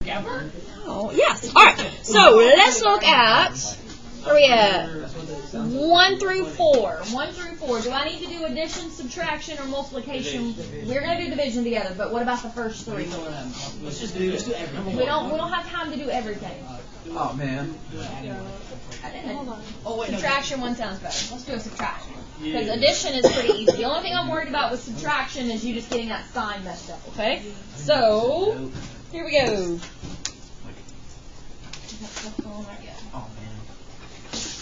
Oh, yes. All right. So let's look at, where are we at? 1 through 4. 1 through 4. Do I need to do addition, subtraction, or multiplication? We're going to do division together, but what about the first 3? Let's do everything. We don't have time to do everything. Oh, man. Subtraction one sounds better. Let's do a subtraction. Because addition is pretty easy. The only thing I'm worried about with subtraction is you just getting that sign messed up, okay? So, here we go.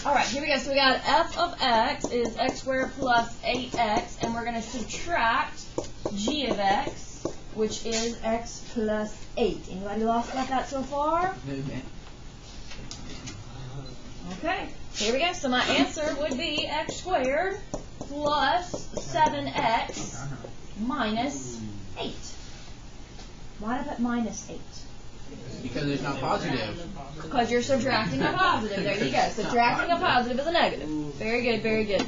Alright, here we go. So we got f of x is x squared plus 8x, and we're going to subtract g of x, which is x plus 8. Anybody lost about that so far? Okay, here we go. So my answer would be x squared plus 7x minus 8. Why did I put minus 8? Because it's not positive. Because you're subtracting a positive. There you go. Subtracting a positive is a negative. Very good, very good.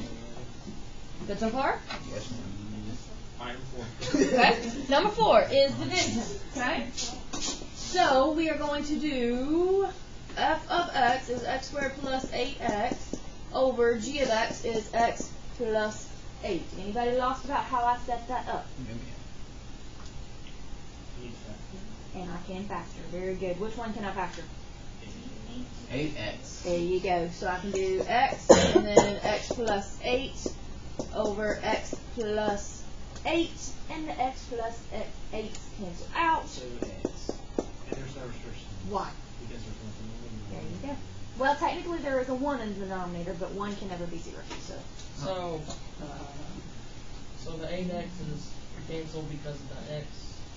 Good so far? Yes, ma'am. Okay. Number 4 is division. Okay. So we are going to do f of x is x squared plus 8x over g of x is x plus 8. Anybody lost about how I set that up? And I can factor. Very good. Which one can I factor? 8x. There you go. So I can do x and then x plus 8 over x plus 8, and the x plus 8 cancel out. 2x. And there's no restriction. Why? Because there's nothing in There you go. Well, technically there is a 1 in the denominator, but 1 can never be 0. So the 8x is canceled because of the x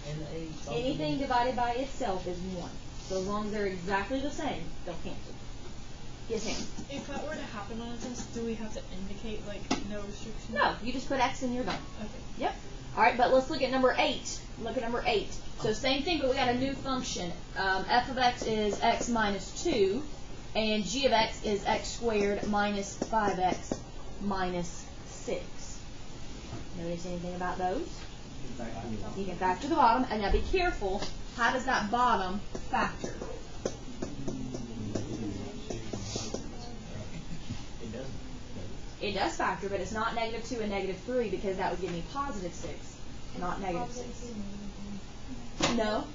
and the 8. Anything divided by itself is 1. So as long as they're exactly the same, they'll cancel. Yes, ma'am. If that were to happen on a test, do we have to indicate, like, no restriction? No, you just put x and you're done. Okay. Yep. All right, but let's look at number 8. Look at number 8. So same thing, but we got a new function. F of x is x minus 2, and g of x is x squared minus 5x minus 6. Notice anything about those? You can factor the bottom, and now be careful. How does that bottom factor? It does factor, but it's not negative 2 and negative 3 because that would give me positive 6, not negative 6. No?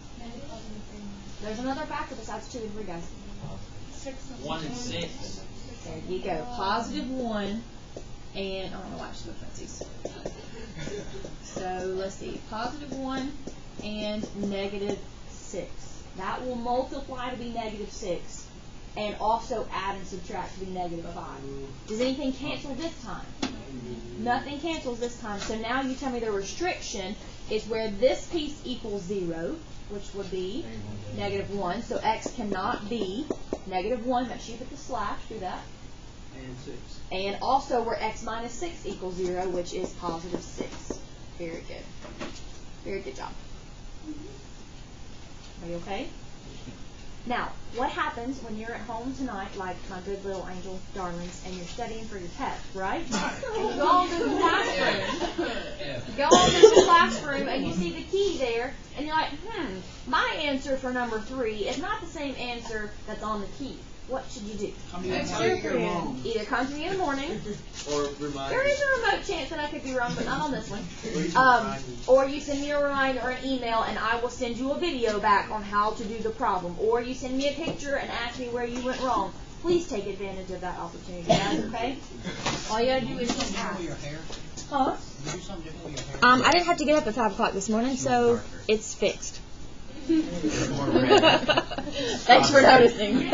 There's another factor besides 2 and 3, guys. 1 and 6. There you go. Positive 1 and, I don't know why I just looked at these. So let's see. Positive 1 and negative 6. That will multiply to be negative 6. And also add and subtract to be negative 5. Does anything cancel this time? Nothing cancels this time. So now you tell me the restriction is where this piece equals 0, which would be negative 1. So x cannot be negative 1. Make sure you put the slash through that. And 6. And also where x minus 6 equals 0, which is positive 6. Very good. Very good job. Are you okay? Now, what happens when you're at home tonight, like my good little angel darlings, and you're studying for your test, right? And you go on to the classroom. You go on to the classroom, and you see the key there, and you're like, my answer for number 3 is not the same answer that's on the key. What should you do? Either come to me in the morning, Or remind there is a remote chance that I could be wrong, but not on this one. Or you send me a reminder or an email, and I will send you a video back on how to do the problem. Or you send me a picture and ask me where you went wrong. Please take advantage of that opportunity, guys, okay? All you gotta do is just ask. Huh? I didn't have to get up at 5 o'clock this morning, so it's fixed. Thanks for noticing.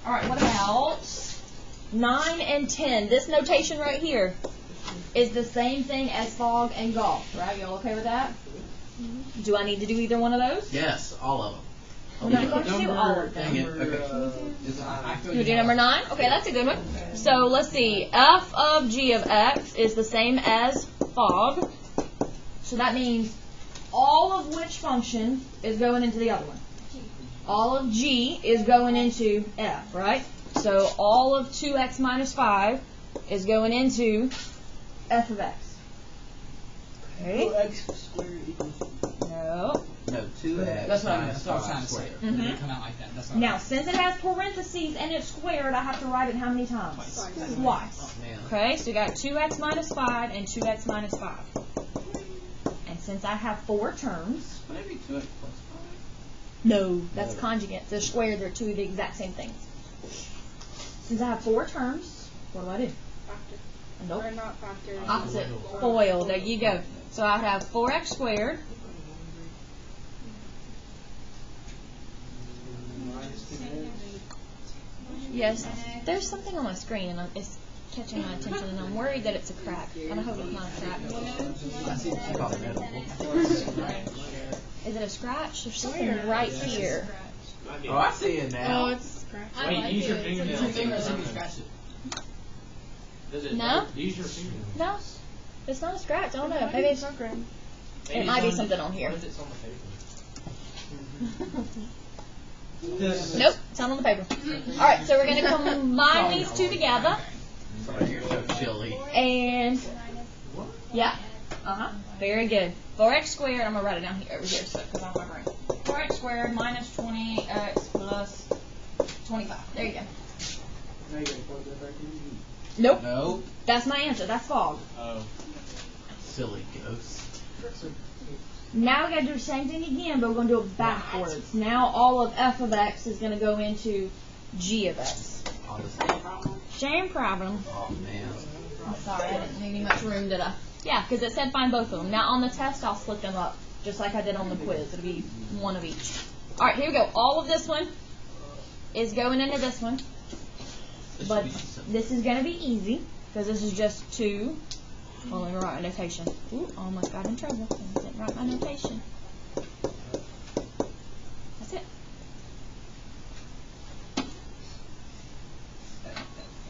Alright, what about 9 and 10? This notation right here is the same thing as fog and golf, right? Y'all okay with that? Do I need to do either one of those? Yes, all of them. We're not going to do all of them. Dang it. Okay. You do number 9? Okay, that's a good one. So let's see. F of g of x is the same as fog. So that means all of which function is going into the other one? All of g is going into f, right? So all of 2x minus 5 is going into f of x. Okay. X squared equals. No. No, 2x. That's what I mean. minus That's what I was 5 trying to say. squared. It didn't come out like that. That's what Now, since it has parentheses and it's squared, I have to write it how many times? Twice. Oh, man. Okay, so we got 2x minus 5 and 2x minus 5. And since I have 4 terms, Would it be 2x plus 5? no, that's No. conjugates. They're squared, they're two of the exact same things. Since I have 4 terms, what do I do? Factor. Nope. Or not factor. Opposite. FOIL. There you go. So I'd have 4x squared Minus 2x. Yes, there's something on my screen and it's catching my attention and I'm worried that it's a crack. I hope it's not a crack. I see it's probably notable. Is it a scratch? There's something right here. Oh, I see it now. Oh, it's scratched. Wait, use your fingernails. Use your fingers and you scratch it. No? Use your fingernails. No, it's not a scratch. I don't know. Maybe it's, it might be something on here. What if it's on the paper? Nope, it's not on the paper. Alright, so we're going to combine these two together. Sorry, you're so chilly. And, yeah, very good. 4x squared, I'm going to write it down here, over here, so because I have my brain. 4x squared minus 20x plus 25. There you go. Now you're going to plug that back in? Nope, No. that's my answer. That's fog. Oh. Silly ghost. Now we got to do the same thing again, but we're going to do it backwards. Now all of f of x is going to go into g of x. Oh, the same problem. Same problem. Oh, man. I'm sorry, I didn't need much room, did I? Yeah, because it said find both of them. Now on the test, I'll split them up, just like I did on the quiz. It'll be one of each. All right, here we go. All of this one is going into this one, but this is going to be easy because this is just 2. Well, let me write my notation. Ooh, almost got in trouble. I didn't write my notation. That's it.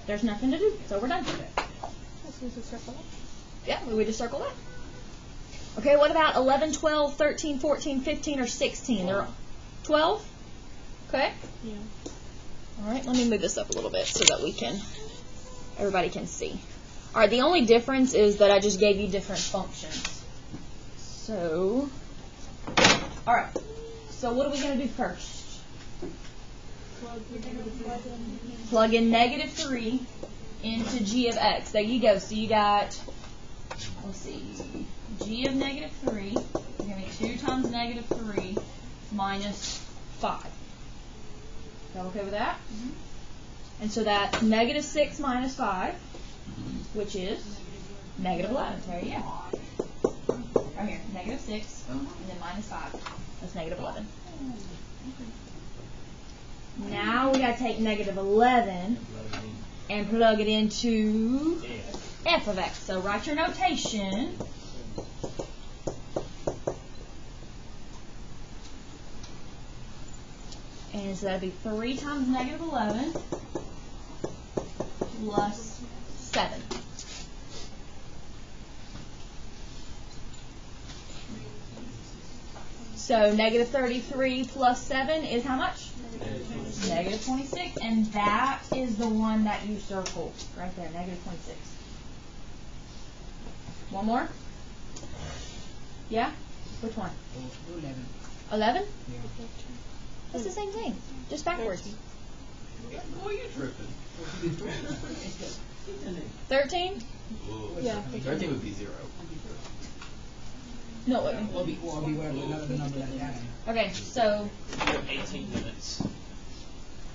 There's nothing to do, so we're done. Yeah, we would just circle that. Okay, what about 11, 12, 13, 14, 15, or 16? They're 12? Okay. Yeah. All right, let me move this up a little bit so that everybody can see. All right, the only difference is that I just gave you different functions. So, all right. So what are we going to do first? Plug in negative 3 into g of x. There you go. So you got, let's see, g of negative 3 is going to be 2 times negative 3 minus 5. Y'all okay with that? Mm-hmm. And so that's negative 6 minus 5, which is negative 11. There you go. Right here, negative 6, and then minus 5. That's negative 11. Now we got to take negative 11 and plug it into f of x. So write your notation. And so that would be 3 times negative 11 plus 7. So negative 33 plus 7 is how much? Negative 26. And that is the one that you circled right there, negative 26. One more? Yeah? Which one? 11? It's the same thing, just backwards. Boy, you're tripping. 13? Yeah. 13 would be 0. No, it wouldn't. Will be whatever the number that you add. Okay, so You have 18 minutes.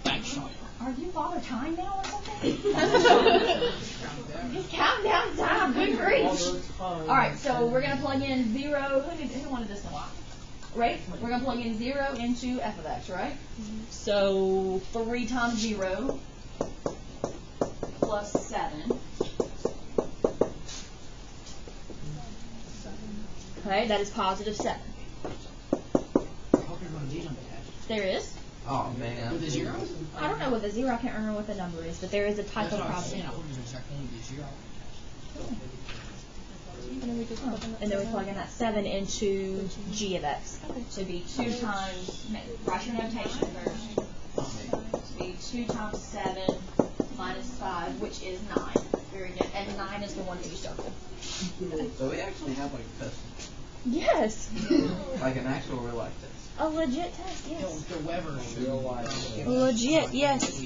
Back shot. are you Father Time now or something? Just countdown time, good grief. Alright, so we're going to plug in 0. Who wanted this one? Right? We're going to plug in 0 into f of x, right? Mm-hmm. So 3 times 0 plus 7. Okay, that is positive 7. I hope you're going to be on the test. There is. Oh, man. With a 0? I don't know what the 0, I can't remember what the number is, but there is a type That's of what I was problem. saying. I hope you're going to start only be 0 on the test. And then we plug in that 7 into g of x. So it'd be 2 times, write your notation first. So it'd be 2 times 7 minus 5, which is 9. Very good. And 9 is the one that you circle. So we actually have like a test, Yes. like an actual real life test. A legit test, yes. The Weber. Legit, yes.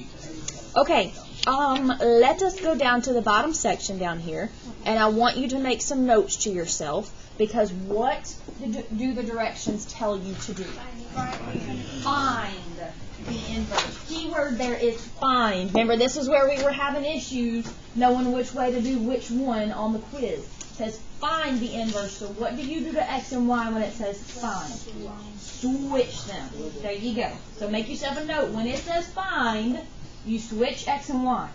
Okay, let us go down to the bottom section down here, and I want you to make some notes to yourself, because what do the directions tell you to do? Find the inverse. Keyword there is find. Remember, this is where we were having issues knowing which way to do which one on the quiz. It says find the inverse. So what do you do to x and y when it says find? Switch them. There you go. So make yourself a note. When it says find, you switch x and y.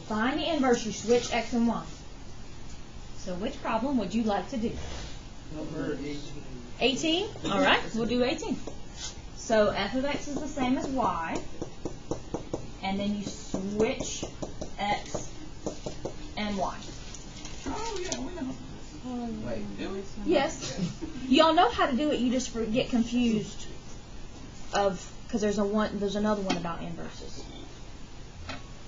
Find the inverse, you switch x and y. So which problem would you like to do? Number 18? All right, we'll do 18. So f of x is the same as y, and then you switch x and y. Oh yeah, we know. Wait, do we? Yes. Y'all know how to do it, you just get confused because there's another one about inverses.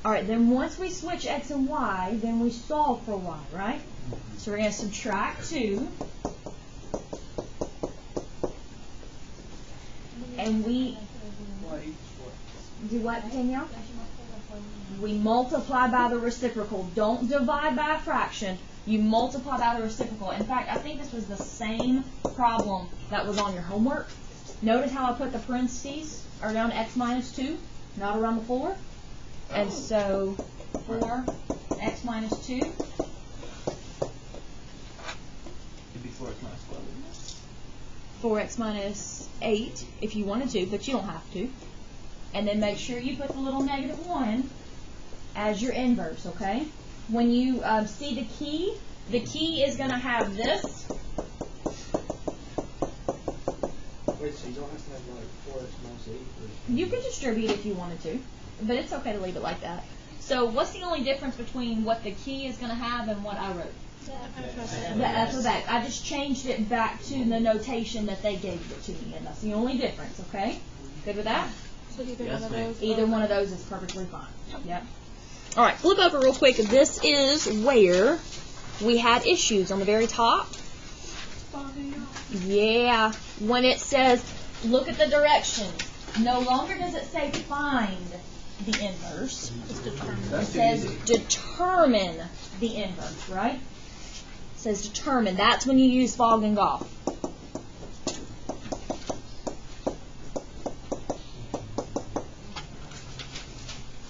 Alright, then once we switch x and y, then we solve for y, right? So we're going to subtract 2. And we do what, Danielle? We multiply by the reciprocal. Don't divide by a fraction. You multiply by the reciprocal. In fact, I think this was the same problem that was on your homework. Notice how I put the parentheses around x minus 2, not around the 4. And so 4x minus 2. It'd be 4x minus 12. 4x minus 8 if you wanted to, but you don't have to. And then make sure you put the little -1 as your inverse, okay? When you see the key is going to have this. Wait, so you don't have to have like 4x minus 8? You could distribute if you wanted to, but it's okay to leave it like that. So what's the only difference between what the key is going to have and what I wrote? The f of x. I just changed it back to the notation that they gave it to me, and that's the only difference, okay? Good with that? So either Yes, one of ma'am. those. Either one of those is perfectly fine. Yep. All right, flip over real quick. This is where we had issues on the very top. Yeah. When it says, look at the directions. No longer does it say find the inverse. It says determine the inverse, right? It says determine. That's when you use fog and golf.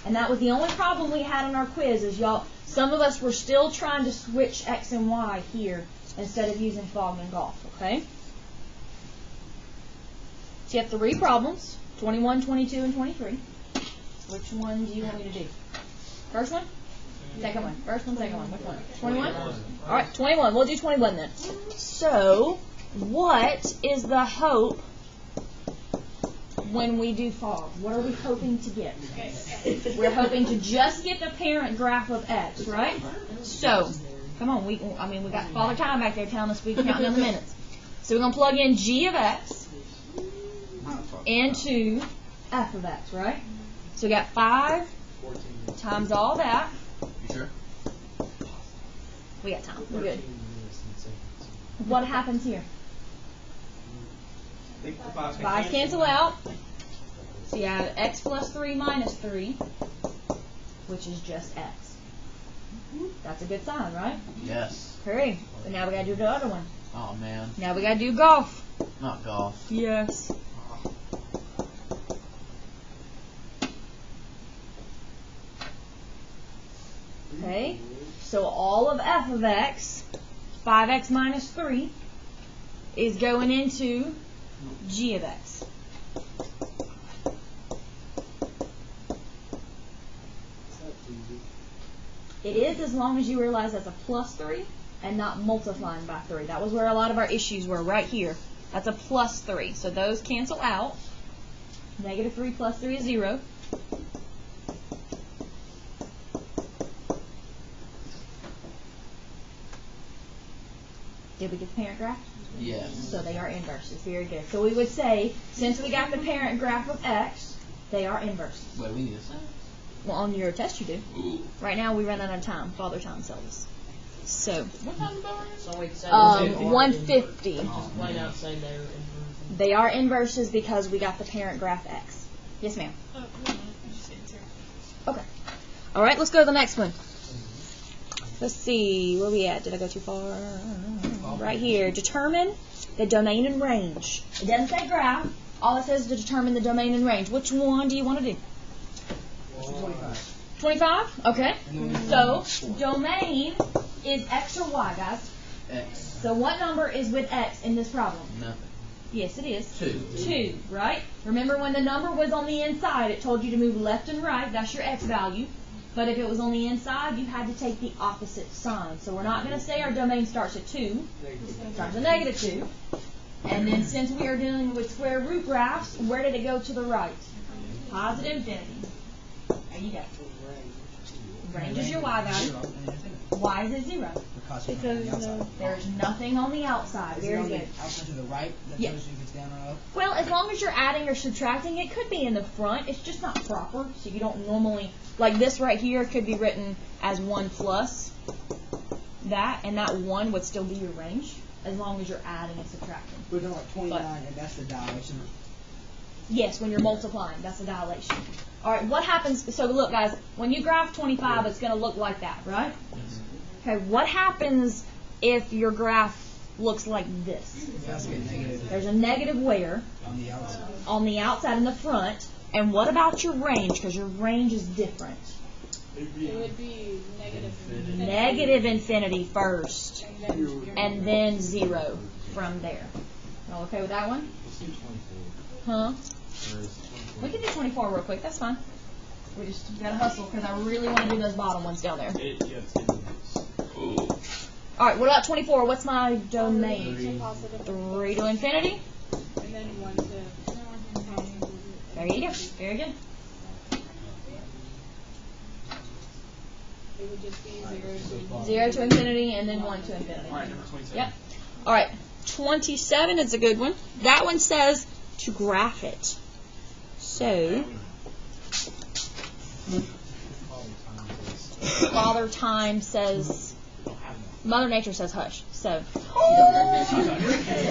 And that was the only problem we had in our quiz is some of us were still trying to switch x and y here instead of using fog and golf, okay? So you have 3 problems, 21, 22, and 23. Which one do you want me to do? First one? Second one. First one, second one. Which one? 21? All right, 21. We'll do 21 then. So, what is the hope when we do fog? What are we hoping to get? We're hoping to just get the parent graph of x, right? So, come on. We got Father Time back there telling us we're counting down the minutes. So we're going to plug in g of x into f of x, right? So we got 5 times all that. You sure? We got time. We're good. What happens here? I think the 5's 5 cancel out. So you have x plus 3 minus 3, which is just x. That's a good sign, right? Yes. Hurry. But now we got to do the other one. Oh man. Now we got to do golf. Not golf. Yes. Okay. So all of f of x, 5x minus 3, is going into g of x. It is as long as you realize that's a plus 3 and not multiplying by 3. That was where a lot of our issues were, right here. That's a plus 3. So those cancel out. Negative 3 plus 3 is 0. Did we get the parent graph? Yes. So they are inverses. Very good. So we would say, since we got the parent graph of x, they are inverses. Wait, we need a sign. Well, on your test you do. Right now we ran out of time. Father Time tells us. So, What time is that? So wait, 150. Just plain out say they're inversions. They are inverses because we got the parent graph x. Yes, ma'am. Oh, no, I just answered. Okay. All right, let's go to the next one. Let's see, where we at? Did I go too far? Right here. Determine the domain and range. It doesn't say graph. All it says is to determine the domain and range. Which one do you want to do? 25. 25? Okay. So, domain is x or y, guys. X. So what number is with x in this problem? Nothing. Yes, it is. 2. 2, right? Remember when the number was on the inside, it told you to move left and right. That's your x value. But if it was on the inside, you had to take the opposite sign. So we're not going to say our domain starts at 2. It starts at negative 2. And then since we are dealing with square root graphs, where did it go to the right? Positive infinity. There you go. Range is your y value. Why is it 0? Because There's nothing on the outside. Very good. Outside to the right? That Yeah. tells you if it's down or up? Well, as long as you're adding or subtracting, it could be in the front. It's just not proper. So you don't normally, like this right here could be written as 1 plus that, and that 1 would still be your range, as long as you're adding and subtracting. We're doing like 29, and that's the dilation. Yes, when you're multiplying, that's a dilation. All right, what happens, so look guys, when you graph 25, it's going to look like that, right? Okay, what happens if your graph looks like this? That's get negative There's a negative where? on the outside. On the outside and the front. And what about your range? Because your range is different. It would be negative infinity. Negative infinity first, And then 0. and then 0 from there. Y'all okay with that one? Huh? We can do 24 real quick. That's fine. We just gotta hustle because I really want to do those bottom ones down there. All right. What about 24? What's my domain? 3 to infinity. And then 1 to. There you go. Very good. It would just be 0 to infinity. 0 to infinity and then 1 to infinity. Alright, number 27. Yep. All right. 27 is a good one. That one says to graph it. So, Father Time says, Mother Nature says hush. So,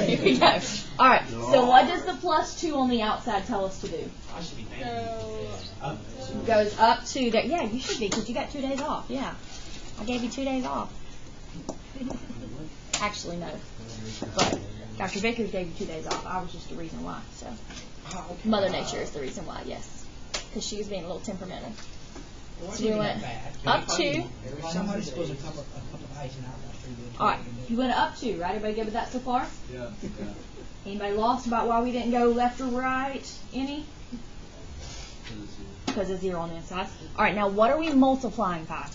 here we go. All right. So, what does the plus 2 on the outside tell us to do? I should be So, Goes up to that. Yeah, you should be because you got 2 days off. Yeah, I gave you 2 days off. Actually, no. But Dr. Vickers gave you 2 days off. I was just the reason why. So, Mother Nature is the reason why. Yes, because she was being a little temperamental. So we went up to. Somebody's supposed to cup of ice and out. That's pretty good. All right, you went up to, right? Everybody good with that so far? Yeah. Anybody lost about why we didn't go left or right? Any? Because of 0 on the inside. All right, now what are we multiplying by?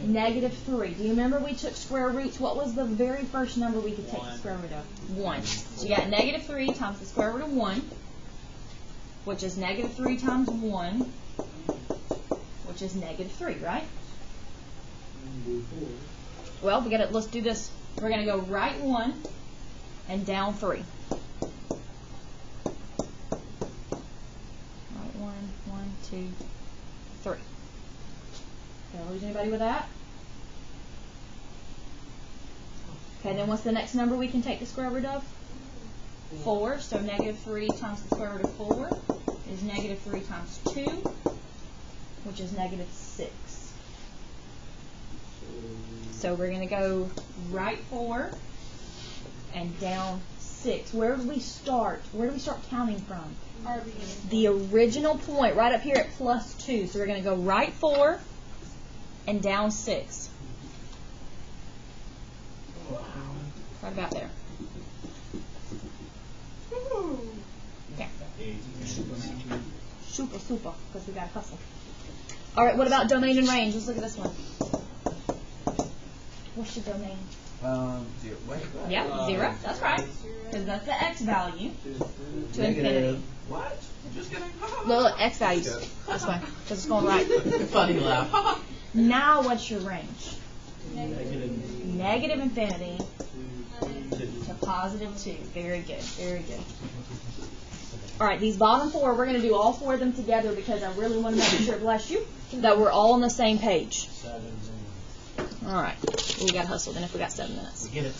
Negative 3. Do you remember we took square roots? What was the very first number we could take the square root of? 1. So you got negative 3 times the square root of 1, which is negative 3 times 1, which is negative 3, right? Well, let's do this. We're going to go right 1 and down 3. Right 1, 2, 3. Did I lose anybody with that? Okay, then what's the next number we can take the square root of? 4. So negative 3 times the square root of 4 is negative 3 times 2, which is negative 6. So we're going to go right 4 and down 6. Where do we start? Where do we start counting from? our beginning. The original point, right up here at plus 2. So we're going to go right 4 and down 6. Right about there. Okay. Super, because we got to hustle. All right, what about domain and range? Let's look at this one. What's your domain? 0. Wait. Yeah, 0. That's right. Because that's the x value to infinity. What? Just kidding. Look, x values. That's fine. Because it's going right. Funny laugh. Now what's your range? Negative infinity to positive 2. Very good. Very good. All right, these bottom four, we're going to do all four of them together because I really want to make sure, bless you, that we're all on the same page. All right, we got to hustle then if we got 7 minutes. Get it.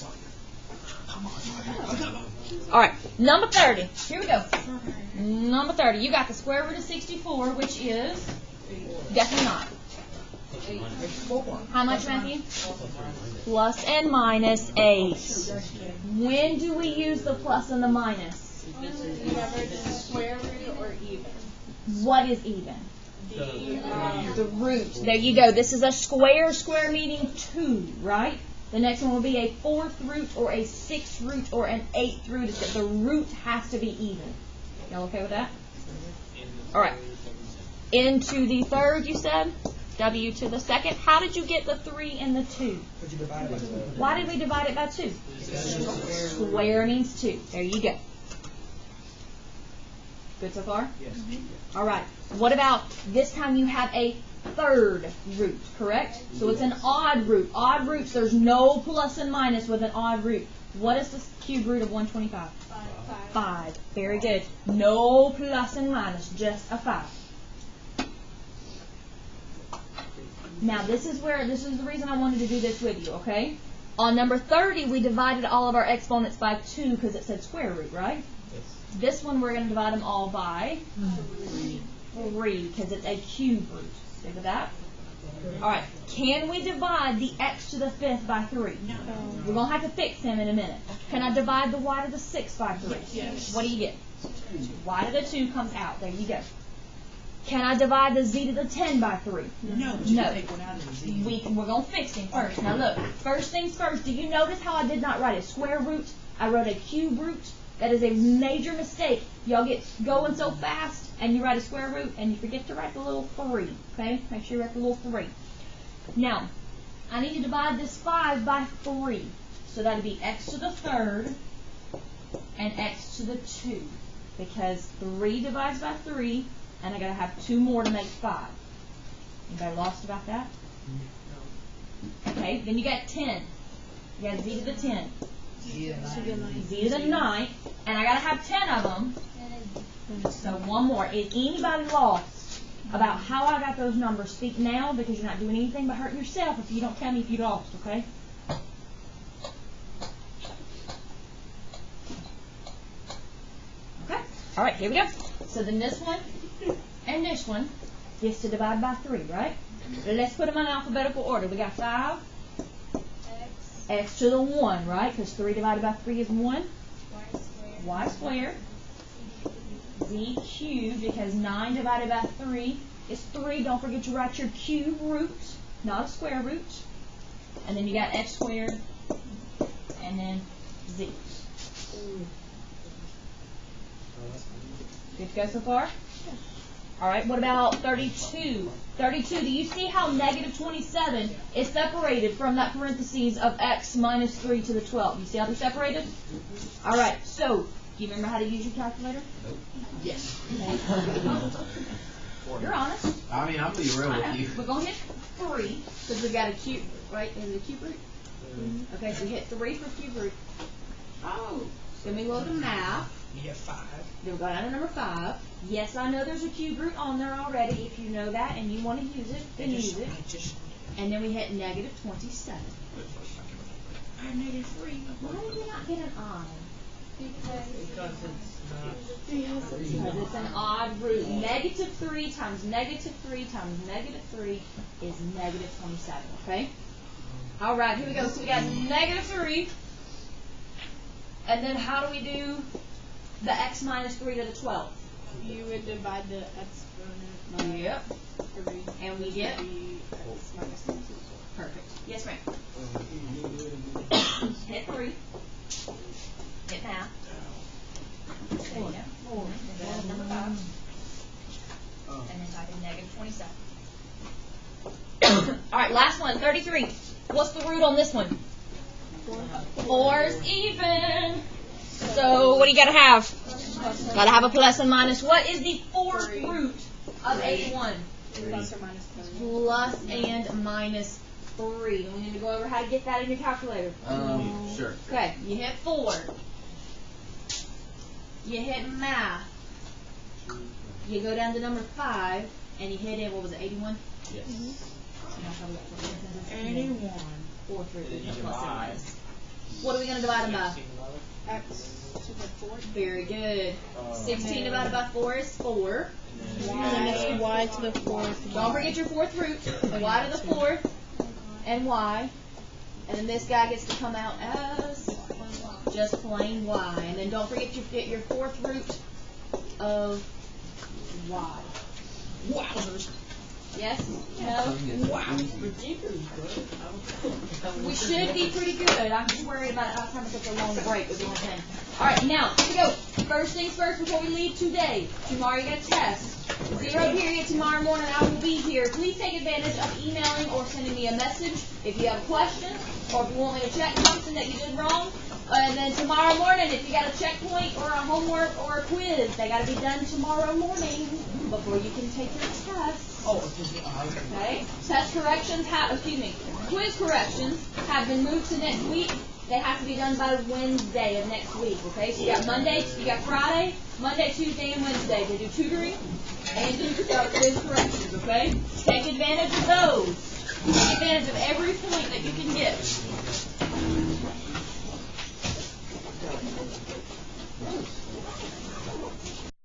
Come on. All right, number 30. Here we go. Number 30. You got the square root of 64, which is definitely not. How much, Matthew? Plus and minus 8. When do we use the plus and the minus? Whenever it's square root or even. What is even? The root. There you go. This is a square. Square meaning 2, right? The next one will be a 4th root or a 6th root or an 8th root. It's that the root has to be even. Y'all okay with that? All right. Into the third, you said? W to the second. How did you get the 3 and the 2? Why did we divide it by 2? Square means 2. There you go. Good so far? Yes. All right. What about this time you have a 3rd root, correct? So it's an odd root. Odd roots, there's no plus and minus with an odd root. What is the cube root of 125? 5. Very good. No plus and minus, just a 5. Now this is the reason I wanted to do this with you, okay? On number 30, we divided all of our exponents by 2 because it said square root, right? This one we're going to divide them all by 3 because it's a cube root. See with that? All right. Can we divide the x to the 5th by 3? No. We're going to have to fix them in a minute. Can I divide the y to the 6th by 3? Yes. What do you get? Y to the 2 comes out. There you go. Can I divide the z to the 10 by 3? No. We're going to fix them first. Now look, first things first, do you notice how I did not write a square root? I wrote a cube root. That is a major mistake. Y'all get going so fast and you write a square root and you forget to write the little 3. Okay? Make sure you write the little 3. Now, I need to divide this 5 by 3. So that would be x to the 3rd and x to the 2. Because 3 divides by 3 and I got to have 2 more to make 5. Anybody lost about that? Okay, then you got 10. You got z to the 10. Z to the 9. And I got to have 10 of them. So one more. Is anybody lost about how I got those numbers? Speak now because you're not doing anything but hurting yourself if you don't tell me if you lost, okay? Okay. All right, here we go. So then this one and this one gets to divide by 3, right? Let's put them in alphabetical order. We got 5. X to the 1, right? Because 3 divided by 3 is 1. Y squared. Z cubed, because 9 divided by 3 is 3. Don't forget to write your cube root, not a square root. And then you got x squared, and then z. Good to go so far? All right, what about 32? 32, do you see how negative 27 is separated from that parentheses of x minus 3 to the 12? You see how they're separated? All right, so, do you remember how to use your calculator? Nope. Yes. You're honest. I mean, I'll be real with you. We're going to hit 3, because we've got a cube, right? Is it a cube root? Okay, so we hit 3 for cube root. Oh, then we go to math. You get 5. Then we go down to number 5. Yes, I know there's a cube root on there already. If you know that and you want to use it, then use it. And then we hit negative 27. I'm negative 3. Why did we not get an I? Because it's not. Because it's an odd root. Negative 3 times negative 3 times negative 3 is negative 27. Okay? All right, here we go. So we got negative 3. And then how do we do the x minus 3 to the 12th? You would divide the exponent by Yep. 3. And we get? X minus 3. Perfect. Yes, ma'am. Hit 3. Hit math. There you go. And then number 5. And then type in negative 27. All right, last one, 33. What's the root on this one? 4's even. So what do you got to have? Got to have a plus and minus. What is the 4th root of 81? Plus or minus 3. Plus and minus 3. And we need to go over how to get that in your calculator. Sure. Okay, you hit 4. You hit math. You go down to number 5, and you hit in, what was it, 81? Yes. No, probably not 41. 81. Fourth root. Then you Plus or divide. minus. What are we going to divide them by? X to the 4th. Very good. 16 divided by 4 is 4. And And then it's y to the 4th. Don't forget your fourth root. Y to the 4th and y. And then this guy gets to come out as just plain y. And then don't forget your fourth root of y. Wowzers. Yes? No? Wow. We should be pretty good. I'm just worried about how time it's such a long break with the only thing. Alright, now, here we go. First things first before we leave today. Tomorrow you got a test. 0 period tomorrow morning. I will be here. Please take advantage of emailing or sending me a message if you have a question or if you want me to check something that you did wrong. And then tomorrow morning, if you got a checkpoint or a homework or a quiz, they got to be done tomorrow morning before you can take your test. Okay. Test corrections quiz corrections have been moved to next week. They have to be done by Wednesday of next week. Okay. So you got Monday, you got Friday, Monday, Tuesday, and Wednesday. They do tutoring and do quiz corrections. Okay. Take advantage of those. Take advantage of every point that you can get.